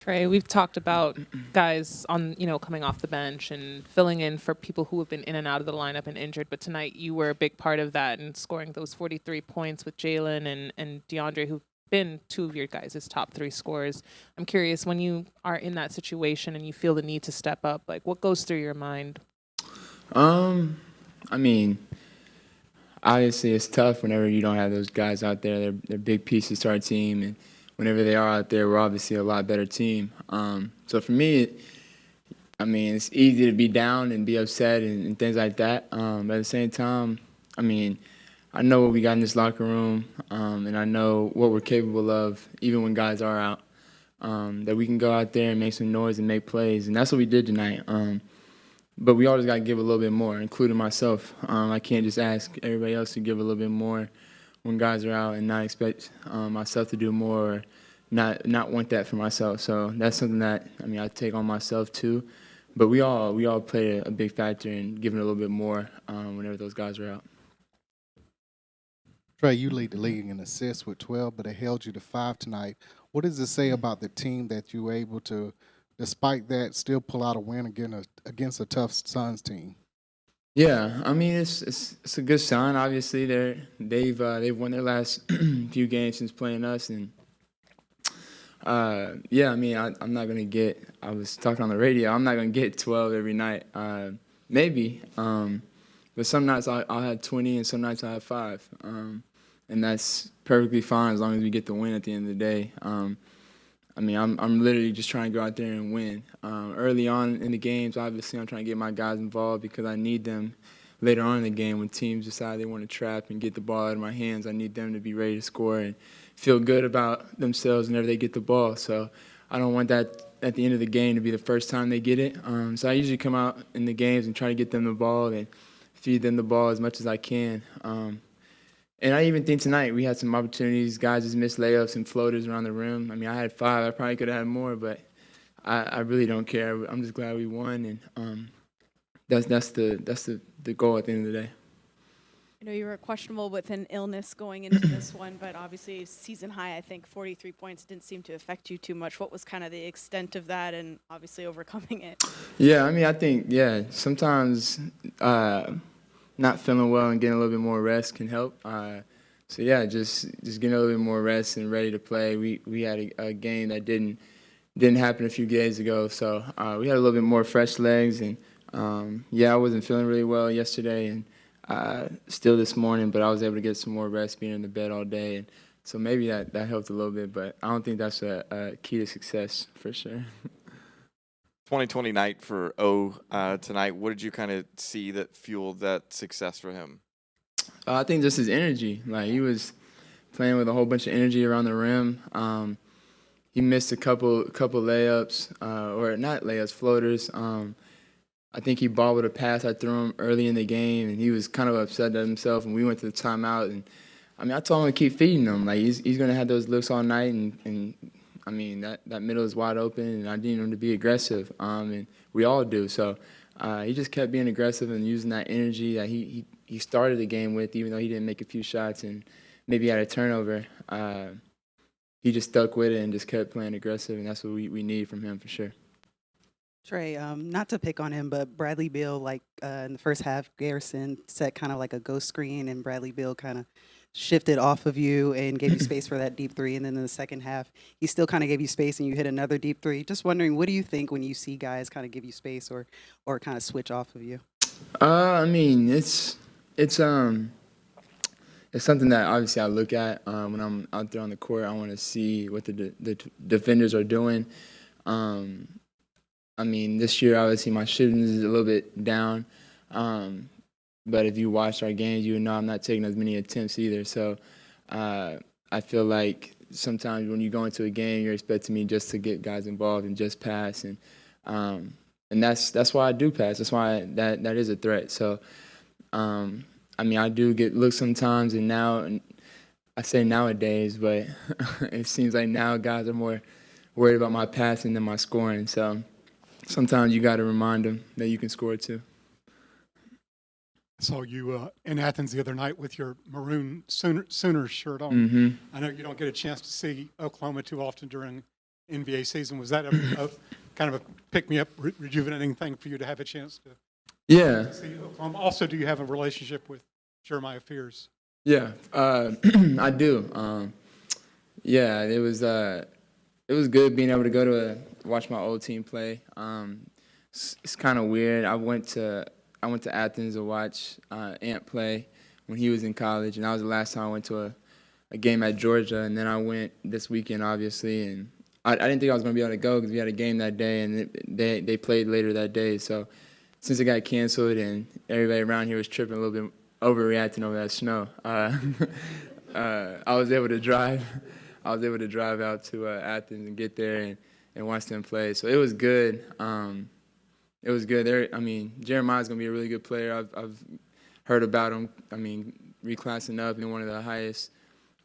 Trey, we've talked about guys on, coming off the bench and filling in for people who have been in and out of the lineup and injured. But tonight you were a big part of that and scoring those 43 points with Jalen and DeAndre, who've been two of your guys' top three scorers. I'm curious, when you are in that situation and you feel the need to step up, like what goes through your mind? Um, I mean, obviously it's tough whenever you don't have those guys out there. They're big pieces to our team, and whenever they are out there, we're obviously a lot better team. So for me, I mean, it's easy to be down and be upset and things like that. But at the same time, I mean, I know what we got in this locker room, and I know what we're capable of, even when guys are out. That we can go out there and make some noise and make plays, and that's what we did tonight. But we always got to give a little bit more, including myself. I can't just ask everybody else to give a little bit more when guys are out and not expect myself to do more or not want that for myself. So that's something that, I mean, I take on myself too. But we all play a big factor in giving a little bit more whenever those guys are out. Trey, you lead the league in assists with 12, but it held you to 5 tonight. What does it say about the team that you were able to, despite that, still pull out a win against a tough Suns team? Yeah, I mean it's a good sign. Obviously, they've won their last few games since playing us, and yeah, I mean I'm not gonna get. I was talking on the radio. I'm not gonna get 12 every night. Maybe, but some nights I'll have 20, and some nights I'll have 5, and that's perfectly fine as long as we get the win at the end of the day. I mean, I'm literally just trying to go out there and win. Early on in the games, obviously, I'm trying to get my guys involved because I need them later on in the game when teams decide they want to trap and get the ball out of my hands. I need them to be ready to score and feel good about themselves whenever they get the ball. So I don't want that at the end of the game to be the first time they get it. So I usually come out in the games and try to get them the ball and feed them the ball as much as I can. And I even think tonight we had some opportunities. Guys just missed layups and floaters around the rim. I mean, I had 5. I probably could have had more, but I really don't care. I'm just glad we won, and that's the goal at the end of the day. I know you were questionable with an illness going into this one, but obviously season high, I think 43 points didn't seem to affect you too much. What was kind of the extent of that and obviously overcoming it? Yeah, I mean, I think sometimes not feeling well and getting a little bit more rest can help. So yeah, just getting a little bit more rest and ready to play. We had a game that didn't happen a few days ago, so we had a little bit more fresh legs. And yeah, I wasn't feeling really well yesterday and still this morning, but I was able to get some more rest being in the bed all day. And so maybe that helped a little bit, but I don't think that's a key to success for sure. 2020 night for O tonight. What did you kind of see that fueled that success for him? I think just his energy. Like he was playing with a whole bunch of energy around the rim. He missed a couple layups, or not layups, floaters. I think he bobbled a pass I threw him early in the game, and he was kind of upset at himself. And we went to the timeout, and I mean, I told him to keep feeding him. Like he's gonna have those looks all night, and I mean that middle is wide open, and I need him to be aggressive. And we all do. So he just kept being aggressive and using that energy that he started the game with, even though he didn't make a few shots and maybe had a turnover. He just stuck with it and just kept playing aggressive, and that's what we need from him for sure. Trey, not to pick on him, but Bradley Beal, like in the first half, Garrison set kind of like a ghost screen, and Bradley Beal kind of shifted off of you and gave you space for that deep three. And then in the second half, he still kind of gave you space, and you hit another deep three. Just wondering, what do you think when you see guys kind of give you space or kind of switch off of you? I mean, it's something that obviously I look at when I'm out there on the court. I want to see what the defenders are doing. I mean, this year obviously my shooting is a little bit down, but if you watch our games, you would know I'm not taking as many attempts either. So I feel like sometimes when you go into a game, you're expecting me just to get guys involved and just pass, and that's why I do pass. That's why that is a threat. So. I mean, I do get looks sometimes, and I say nowadays, but it seems like now guys are more worried about my passing than my scoring. So sometimes you got to remind them that you can score too. I saw you in Athens the other night with your maroon Sooners shirt on. Mm-hmm. I know you don't get a chance to see Oklahoma too often during NBA season. Was that a kind of a pick-me-up, rejuvenating thing for you to have a chance to Yeah, see? Also, do you have a relationship with Jeremiah Fears? yeah, I do. Yeah, it was good being able to go to watch my old team play. It's kind of weird. I went to Athens to watch Ant play when he was in college, and that was the last time I went to a game at Georgia. And then I went this weekend, obviously, and I didn't think I was going to be able to go because we had a game that day, and they played later that day. So since it got canceled and everybody around here was tripping a little bit, overreacting over that snow, I was able to drive. I was able to drive out to Athens and get there and watch them play. So it was good. It was good. Jeremiah's gonna be a really good player. I've heard about him. Reclassing up and one of the highest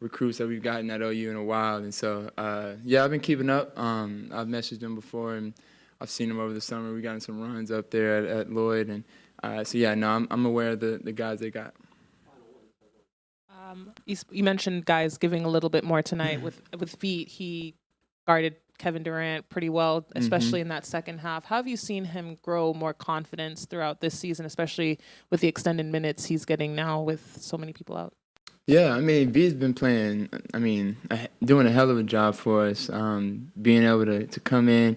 recruits that we've gotten at OU in a while. And so, I've been keeping up. I've messaged him before, and I've seen him over the summer. We got in some runs up there at Lloyd, and I'm aware of the guys they got. You mentioned guys giving a little bit more tonight with feet. He guarded Kevin Durant pretty well, especially in that second half. How have you seen him grow more confidence throughout this season, especially with the extended minutes he's getting now with so many people out? Yeah, V's been playing, doing a hell of a job for us, being able to come in.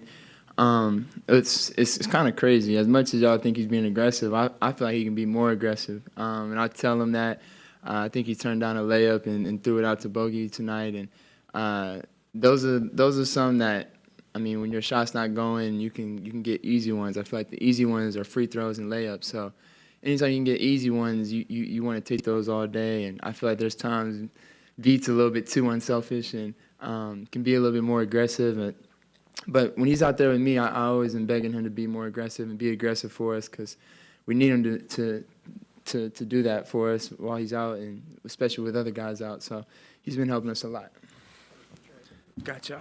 It's kind of crazy. As much as y'all think he's being aggressive, I feel like he can be more aggressive. And I tell him that. I think he turned down a layup and threw it out to Bogey tonight. And those are some that, when your shot's not going, you can get easy ones. I feel like the easy ones are free throws and layups. So anytime you can get easy ones, you want to take those all day. And I feel like there's times V's a little bit too unselfish and can be a little bit more aggressive. But when he's out there with me, I always am begging him to be more aggressive and be aggressive for us because we need him to do that for us while he's out, and especially with other guys out. So he's been helping us a lot. Gotcha.